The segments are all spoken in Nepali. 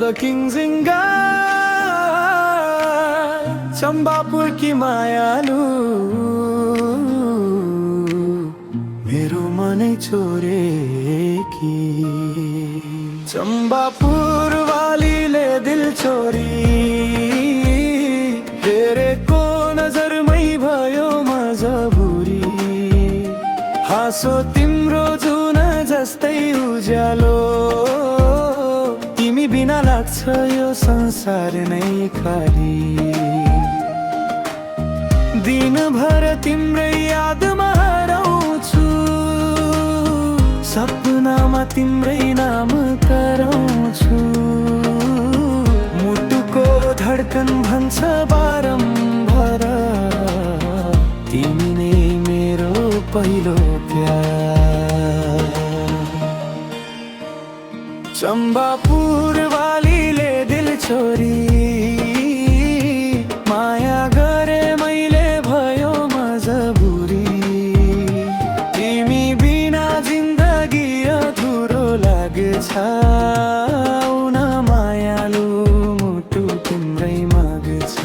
The King's चम्बापुर की मायालु मेरो मनै छोरेकी चम्बापुर वालीले दिल चोरी हेरेको नजरमै भयो मजबुरी हाँसो तिम्रो जुन जस्तै उज्यालो तिमी बिना लाग्छ यो संसार नै खाली दिनभर तिम्रै यादमा हराउँछु सपनामा तिम्रै नाम कराउँछु मुटुको धड्कन भन्छ बारम्बार तिमी नै मेरो पहिलो प्यार चम्बापुर वालीले दिल छोरी माया गरे मैले भयो मजबुरी तिमी बिना जिन्दगी अधुरो लाग्छ उन मायालु मुटु तिम्रै माग्छ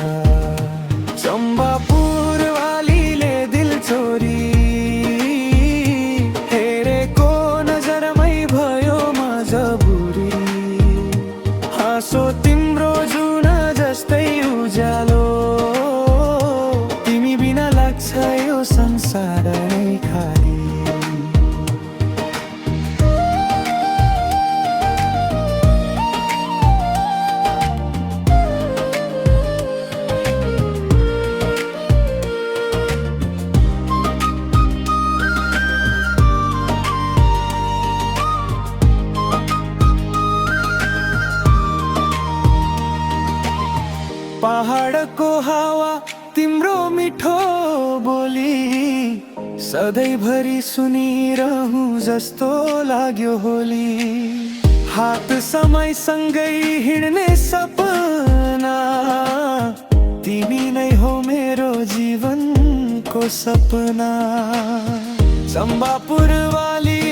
चम्बापुर वालीले दिल छोरी हेरेको नजरमै भयो मजबुरी हाँसो तिम्रो जुन जस्तै उज्यालो तिमी बिना लाग्छ यो संसार नै खाली पहाडको हावा तिम्रो मिठो बोली सधैँभरि सुनिरहूँ जस्तो लाग्यो होली हात समयसँगै हिँड्ने सपना तिमी नै हो मेरो जीवनको सपना चम्बापुर वाली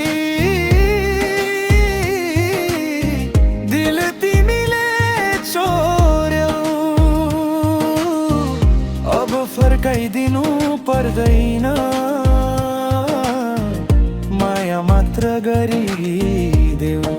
दिल तिमीले चोर्यौ अब फर्काइदिनु पर्दैन माया मात्र गरिदेऊ